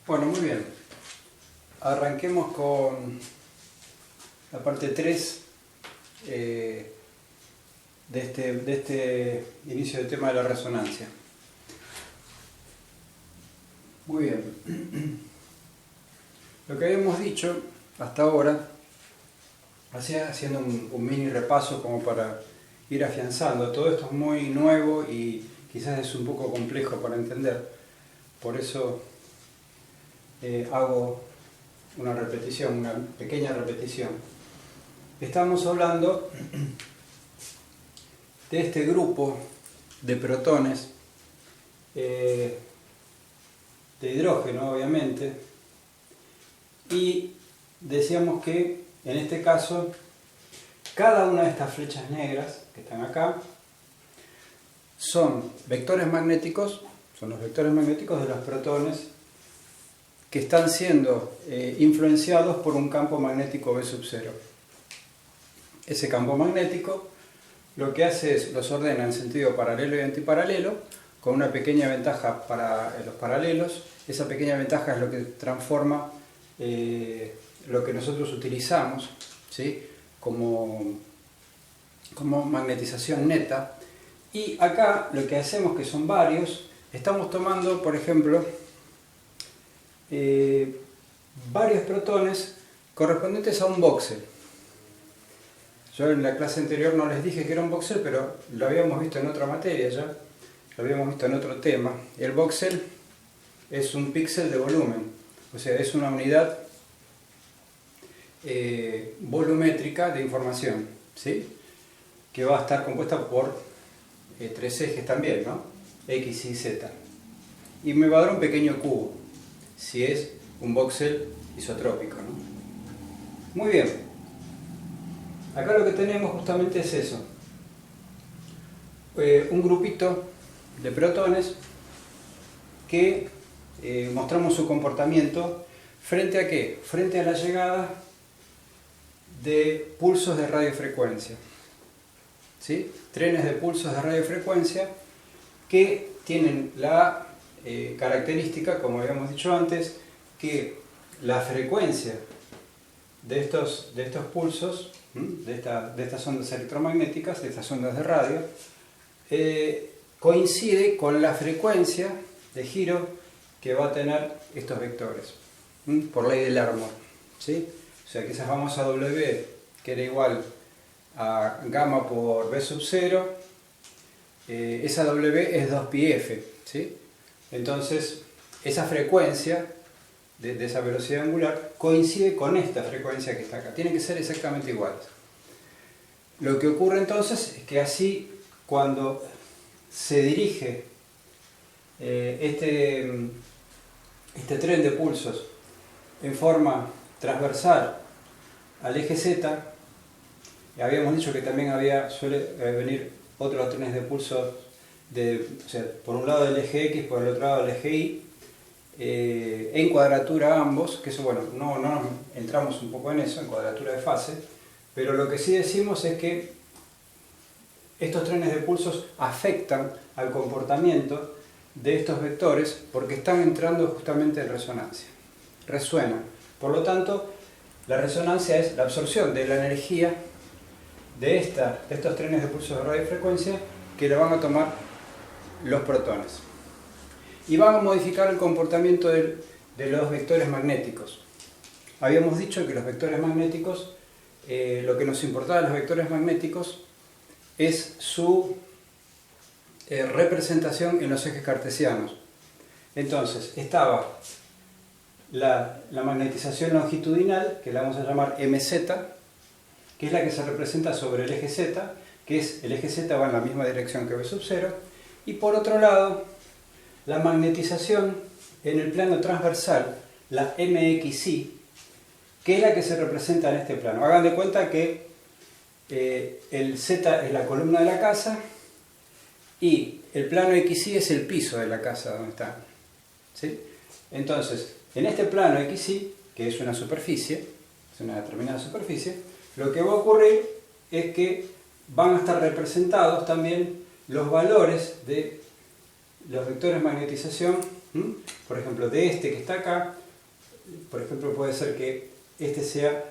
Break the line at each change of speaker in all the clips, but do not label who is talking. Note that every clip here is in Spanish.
Bueno, muy bien. Arranquemos con la parte 3 de este inicio del tema de la resonancia. Muy bien. Lo que habíamos dicho hasta ahora, haciendo un mini repaso como para ir afianzando, todo esto es muy nuevo y quizás es un poco complejo para entender, por eso hago una repetición, una pequeña repetición. Estamos hablando de este grupo de protones, de hidrógeno obviamente, y decíamos que en este caso cada una de estas flechas negras que están acá son vectores magnéticos, son los vectores magnéticos de los protones que están siendo influenciados por un campo magnético B sub 0. Ese campo magnético lo que hace es los ordena en sentido paralelo y antiparalelo, con una pequeña ventaja para los paralelos. Esa pequeña ventaja es lo que transforma lo que nosotros utilizamos, ¿sí?, como magnetización neta. Y acá lo que hacemos, que son varios, estamos tomando, por ejemplo, varios protones correspondientes a un voxel. Yo en la clase anterior no les dije que era un voxel, pero lo habíamos visto en otra materia ya, lo habíamos visto en otro tema. El voxel es un píxel de volumen, o sea, es una unidad volumétrica de información, ¿sí?, que va a estar compuesta por tres ejes también, ¿no?, X, Y, Z. Y me va a dar un pequeño cubo, si es un voxel isotrópico, ¿no? Muy bien. Acá lo que tenemos justamente es eso. Un grupito de protones que mostramos su comportamiento frente a ¿qué? Frente a la llegada de pulsos de radiofrecuencia, ¿sí? Trenes de pulsos de radiofrecuencia que tienen la característica, como habíamos dicho antes, que la frecuencia de estos pulsos, de estas ondas electromagnéticas, de estas ondas de radio, coincide con la frecuencia de giro que va a tener estos vectores, por ley de Larmor, ¿sí? O sea que esa famosa W, que era igual a gamma por B sub 0, esa W es 2πf, ¿sí? Entonces, esa frecuencia de esa velocidad angular coincide con esta frecuencia que está acá. Tienen que ser exactamente iguales. Lo que ocurre entonces es que así, cuando se dirige este tren de pulsos en forma transversal al eje Z, habíamos dicho que también suele venir otros trenes de pulsos, o sea, por un lado del eje X, por el otro lado del eje Y, en cuadratura ambos, que eso, bueno, no entramos un poco en eso, en cuadratura de fase, pero lo que sí decimos es que estos trenes de pulsos afectan al comportamiento de estos vectores porque están entrando justamente en resonancia, resuenan. Por lo tanto, la resonancia es la absorción de la energía de estos trenes de pulsos de radiofrecuencia que la van a tomar los protones y van a modificar el comportamiento de los vectores magnéticos. Habíamos dicho que los vectores magnéticos, lo que nos importaba de los vectores magnéticos es su representación en los ejes cartesianos. Entonces estaba la magnetización longitudinal, que la vamos a llamar MZ, que es la que se representa sobre el eje Z, que es el eje Z va en la misma dirección que B sub 0, y por otro lado, la magnetización en el plano transversal, la MXY, que es la que se representa en este plano. Hagan de cuenta que el Z es la columna de la casa y el plano XY es el piso de la casa donde está, ¿sí? Entonces, en este plano XY, que es una superficie, es una determinada superficie, lo que va a ocurrir es que van a estar representados también los valores de los vectores de magnetización Por ejemplo, de este que está acá, por ejemplo, puede ser que este sea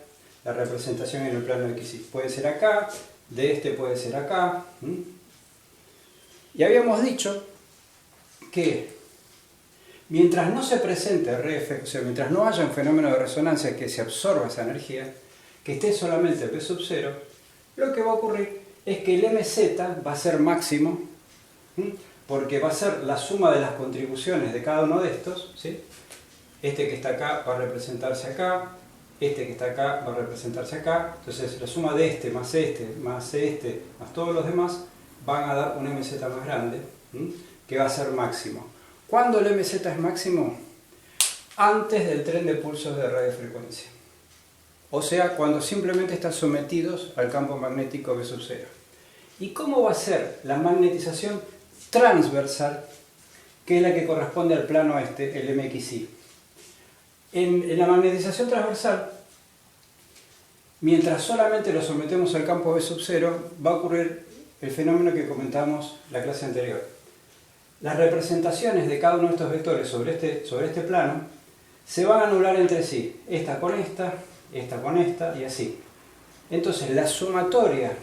la representación en el plano XY. Puede ser acá, de este puede ser acá. Y habíamos dicho que mientras no se presente RF, o sea, mientras no haya un fenómeno de resonancia que se absorba esa energía, que esté solamente P sub 0, lo que va a ocurrir es que el MZ va a ser máximo, porque va a ser la suma de las contribuciones de cada uno de estos, ¿sí? Este que está acá va a representarse acá, este que está acá va a representarse acá, entonces la suma de este, más todos los demás, van a dar un MZ más grande, que va a ser máximo. ¿Cuándo el MZ es máximo? Antes del tren de pulsos de radiofrecuencia. O sea, cuando simplemente están sometidos al campo magnético B sub 0. ¿Y cómo va a ser la magnetización transversal, que es la que corresponde al plano este, el MXY? En la magnetización transversal, mientras solamente lo sometemos al campo B sub 0, va a ocurrir el fenómeno que comentamos la clase anterior. Las representaciones de cada uno de estos vectores sobre este plano se van a anular entre sí, esta con esta y así. Entonces la sumatoria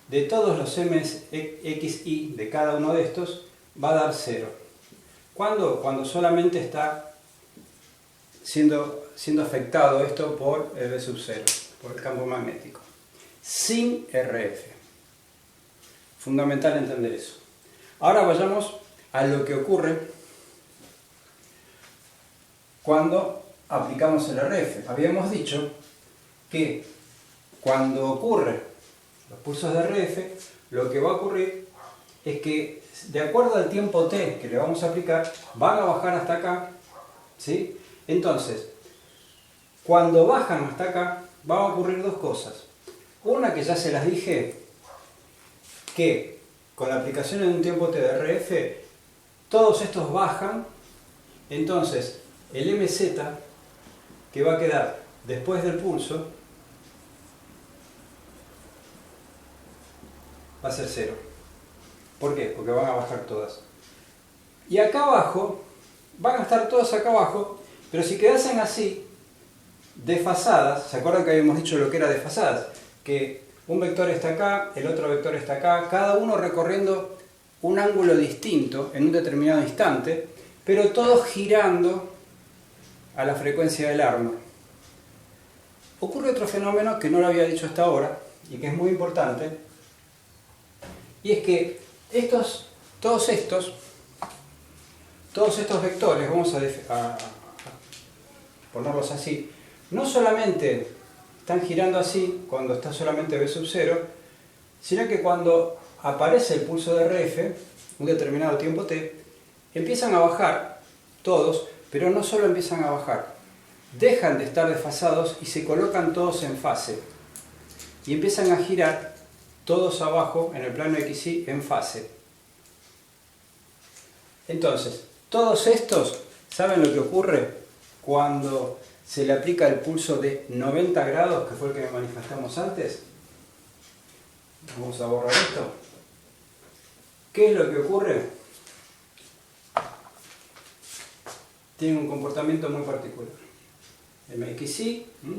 de todos los MXY de cada uno de estos va a dar 0. ¿Cuándo? Cuando solamente está siendo afectado esto por el B sub 0, por el campo magnético, sin RF. Fundamental entender eso. Ahora vayamos a lo que ocurre cuando aplicamos el RF. Habíamos dicho que cuando ocurren los pulsos de RF, lo que va a ocurrir es que, de acuerdo al tiempo t que le vamos a aplicar, van a bajar hasta acá, ¿sí? Entonces, cuando bajan hasta acá, van a ocurrir dos cosas. Una que ya se las dije, que con la aplicación en un tiempo t de RF, todos estos bajan, entonces el MZ que va a quedar después del pulso va a ser 0. ¿Por qué? Porque van a bajar todas. Y acá abajo, van a estar todas acá abajo, pero si quedasen así, desfasadas, ¿se acuerdan que habíamos dicho lo que era desfasadas? Que un vector está acá, el otro vector está acá, cada uno recorriendo un ángulo distinto en un determinado instante, pero todos girando a la frecuencia del Larmor. Ocurre otro fenómeno que no lo había dicho hasta ahora y que es muy importante, y es que todos estos vectores, vamos a ponerlos así, no solamente están girando así cuando está solamente B sub 0, sino que cuando aparece el pulso de RF, un determinado tiempo t, empiezan a bajar todos, pero no solo empiezan a bajar, dejan de estar desfasados y se colocan todos en fase. Y empiezan a girar todos abajo en el plano XY en fase. Entonces, todos estos, ¿saben lo que ocurre cuando se le aplica el pulso de 90 grados, que fue el que manifestamos antes? Vamos a borrar esto. ¿Qué es lo que ocurre? Tiene un comportamiento muy particular. MXY, no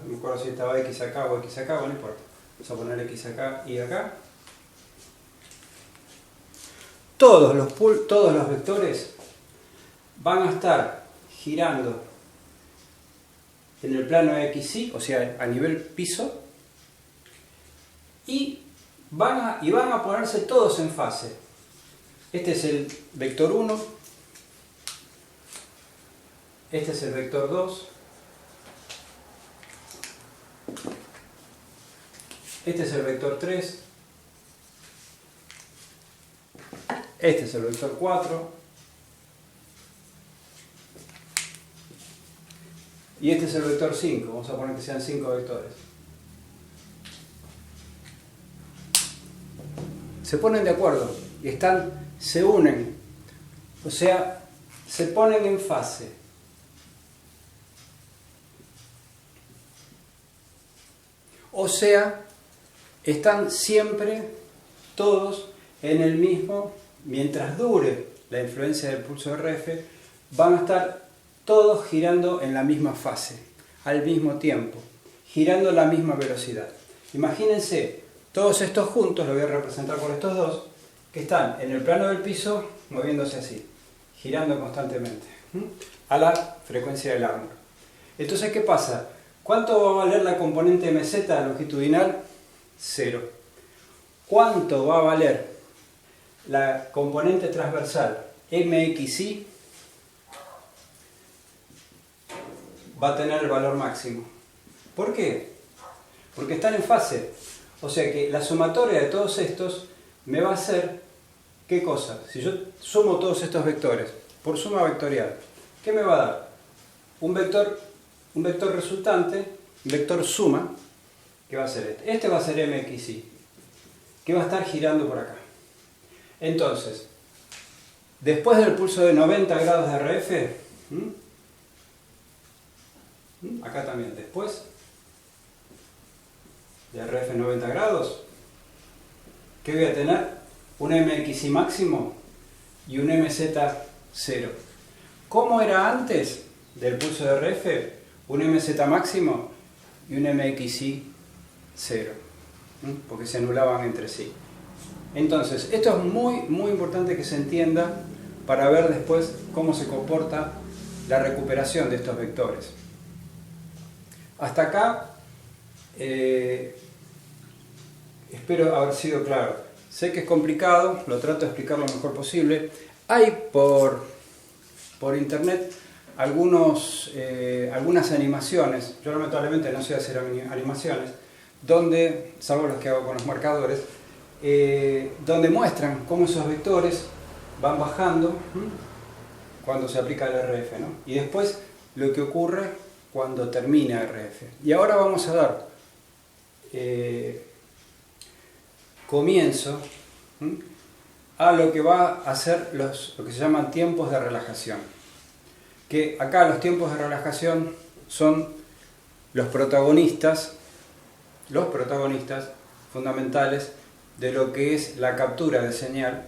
me acuerdo si estaba X acá o X acá, no importa. Vamos a poner X acá y acá. Todos los vectores van a estar girando en el plano XY, o sea, a nivel piso, y van a ponerse todos en fase. Este es el vector 1, este es el vector 2, este es el vector 3, este es el vector 4 y este es el vector 5. Vamos a poner que sean 5 vectores. Se ponen de acuerdo y se unen, o sea, se ponen en fase. O sea, están siempre todos en el mismo mientras dure la influencia del pulso RF, van a estar todos girando en la misma fase, al mismo tiempo, girando a la misma velocidad. Imagínense, todos estos juntos, lo voy a representar por estos dos, que están en el plano del piso moviéndose así, girando constantemente, a la frecuencia del árbol. Entonces, ¿qué pasa? ¿Cuánto va a valer la componente MZ longitudinal? 0. ¿Cuánto va a valer la componente transversal MXY? Va a tener el valor máximo. ¿Por qué? Porque están en fase. O sea que la sumatoria de todos estos me va a hacer, ¿qué cosa? Si yo sumo todos estos vectores por suma vectorial, ¿qué me va a dar? Un vector resultante, un vector suma, que va a ser este. Este va a ser MXY, que va a estar girando por acá. Entonces, después del pulso de 90 grados de RF, acá también, después de RF 90 grados, ¿qué voy a tener? Un MXY máximo y un MZ 0. ¿Cómo era antes del pulso de RF? Un MZ máximo y un MXY 0, porque se anulaban entre sí. Entonces, esto es muy importante que se entienda para ver después cómo se comporta la recuperación de estos vectores. Hasta acá espero haber sido claro. Sé que es complicado, lo trato de explicar lo mejor posible. Hay por internet algunas animaciones, yo lamentablemente no sé hacer animaciones, donde, salvo los que hago con los marcadores, donde muestran cómo esos vectores van bajando cuando se aplica el RF, ¿no? Y después lo que ocurre cuando termina RF. Y ahora vamos a dar comienzo a lo que va a ser lo que se llaman tiempos de relajación. Que acá los tiempos de relajación son los protagonistas fundamentales de lo que es la captura de señal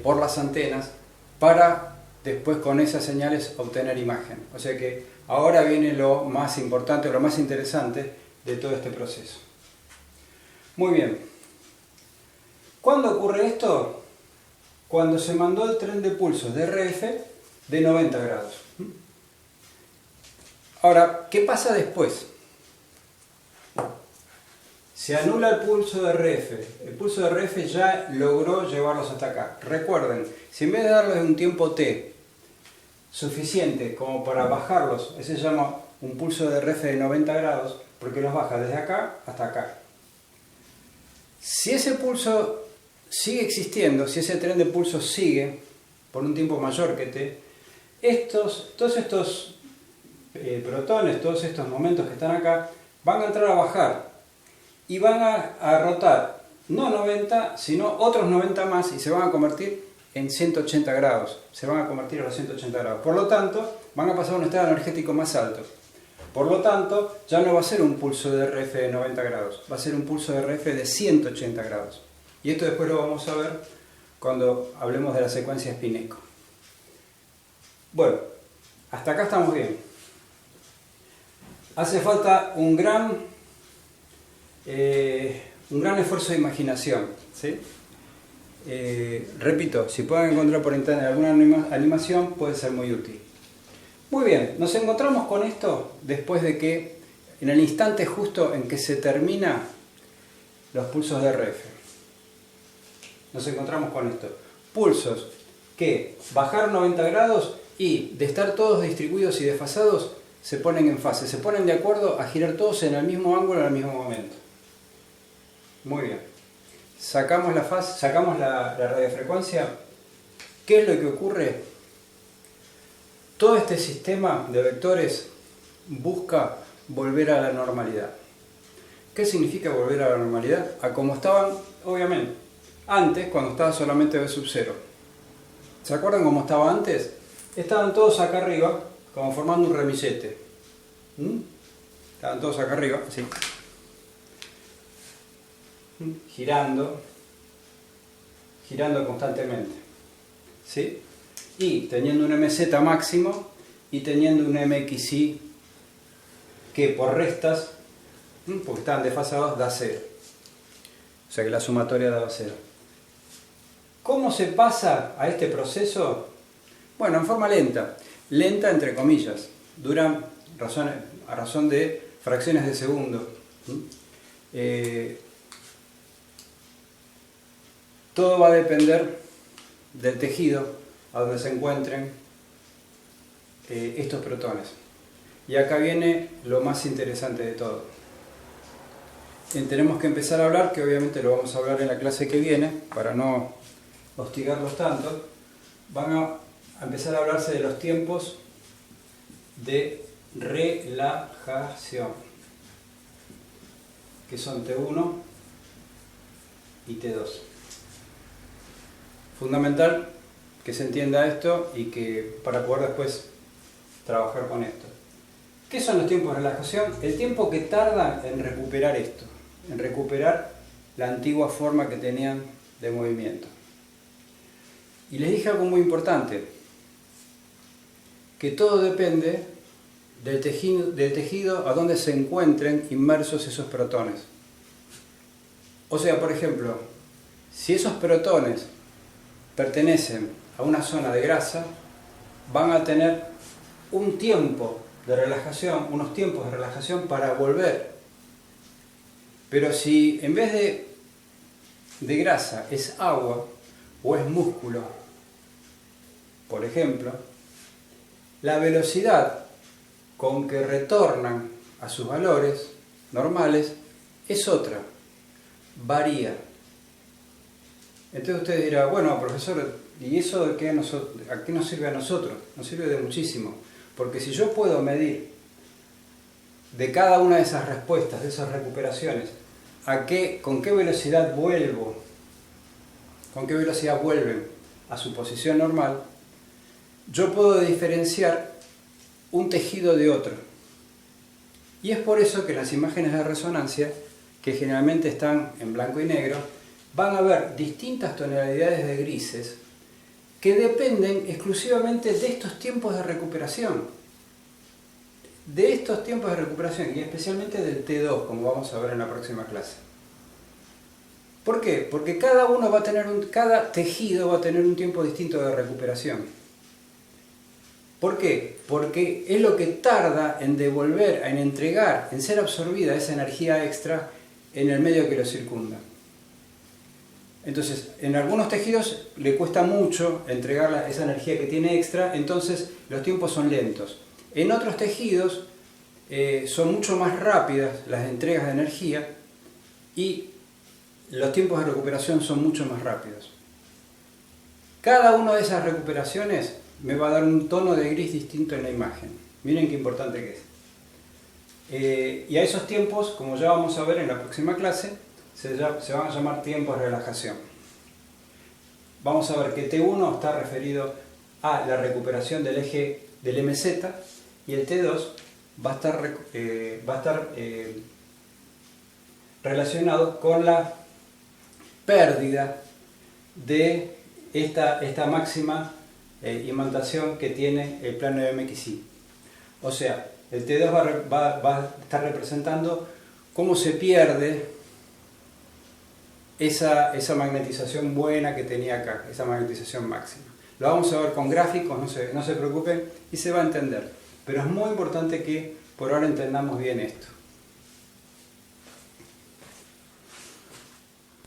por las antenas para después con esas señales obtener imagen. O sea que ahora viene lo más importante, lo más interesante de todo este proceso. Muy bien. ¿Cuándo ocurre esto? Cuando se mandó el tren de pulsos de RF de 90 grados. Ahora, ¿qué pasa después? Se anula el pulso de RF. El pulso de RF ya logró llevarlos hasta acá. Recuerden, si en vez de darles un tiempo T suficiente como para bajarlos, ese se llama un pulso de RF de 90 grados, porque los baja desde acá hasta acá. Si ese pulso sigue existiendo, si ese tren de pulso sigue por un tiempo mayor que T, todos estos protones, todos estos momentos que están acá, van a entrar a bajar y van a rotar no 90, sino otros 90 más y se van a convertir en 180 grados, se van a convertir a los 180 grados. Por lo tanto, van a pasar a un estado energético más alto. Por lo tanto, ya no va a ser un pulso de RF de 90 grados, va a ser un pulso de RF de 180 grados. Y esto después lo vamos a ver cuando hablemos de la secuencia Spinetto. Bueno, hasta acá estamos bien. Hace falta un gran esfuerzo de imaginación, ¿sí? Repito, si pueden encontrar por internet alguna animación puede ser muy útil. Muy bien, nos encontramos con esto después de que, en el instante justo en que se termina los pulsos de RF. Nos encontramos con esto. Pulsos que bajaron 90 grados y de estar todos distribuidos y desfasados se ponen en fase, se ponen de acuerdo a girar todos en el mismo ángulo en el mismo momento. Muy bien. Sacamos la fase, sacamos la radiofrecuencia. ¿Qué es lo que ocurre? Todo este sistema de vectores busca volver a la normalidad. ¿Qué significa volver a la normalidad? A como estaban, obviamente, antes, cuando estaba solamente V sub 0. ¿Se acuerdan cómo estaba antes? Estaban todos acá arriba, como formando un remillete. Estaban todos acá arriba, así. Girando. girando constantemente, ¿sí? Y teniendo un MZ máximo y teniendo un MXI que por restas, porque están desfasados, da 0. O sea que la sumatoria da 0. ¿Cómo se pasa a este proceso? Bueno, en forma lenta. Lenta entre comillas. Dura a razón de fracciones de segundo. Todo va a depender del tejido a donde se encuentren estos protones. Y acá viene lo más interesante de todo. Tenemos que empezar a hablar, que obviamente lo vamos a hablar en la clase que viene, para no hostigarlos tanto. Van a empezar a hablarse de los tiempos de relajación, que son T1 y T2. Fundamental que se entienda esto y que para poder después trabajar con esto. ¿Qué son los tiempos de relajación? El tiempo que tardan en recuperar esto, en recuperar la antigua forma que tenían de movimiento. Y les dije algo muy importante, que todo depende del tejido a donde se encuentren inmersos esos protones. O sea, por ejemplo, si esos protones pertenecen a una zona de grasa, van a tener un tiempo de relajación, unos tiempos de relajación para volver. Pero si en vez de grasa es agua o es músculo, por ejemplo, la velocidad con que retornan a sus valores normales es otra, varía. Entonces usted dirá, bueno, profesor, ¿y eso a qué nos sirve a nosotros? Nos sirve de muchísimo, porque si yo puedo medir de cada una de esas respuestas, de esas recuperaciones, con qué velocidad vuelvo, con qué velocidad vuelven a su posición normal, yo puedo diferenciar un tejido de otro. Y es por eso que las imágenes de resonancia, que generalmente están en blanco y negro, van a ver distintas tonalidades de grises que dependen exclusivamente de estos tiempos de recuperación. De estos tiempos de recuperación y especialmente del T2, como vamos a ver en la próxima clase. ¿Por qué? Porque cada tejido va a tener un tiempo distinto de recuperación. ¿Por qué? Porque es lo que tarda en devolver, en entregar, en ser absorbida esa energía extra en el medio que lo circunda. Entonces, en algunos tejidos le cuesta mucho entregar esa energía que tiene extra, entonces los tiempos son lentos. En otros tejidos son mucho más rápidas las entregas de energía y los tiempos de recuperación son mucho más rápidos. Cada una de esas recuperaciones me va a dar un tono de gris distinto en la imagen. Miren qué importante que es. Y a esos tiempos, como ya vamos a ver en la próxima clase, se van a llamar tiempos de relajación. Vamos a ver que T1 está referido a la recuperación del eje del MZ y el T2 va a estar relacionado con la pérdida de esta máxima imantación que tiene el plano de MXI. O sea, el T2 va a estar representando cómo se pierde esa magnetización buena que tenía acá, esa magnetización máxima. Lo vamos a ver con gráficos, no se preocupen y se va a entender. Pero es muy importante que por ahora entendamos bien esto.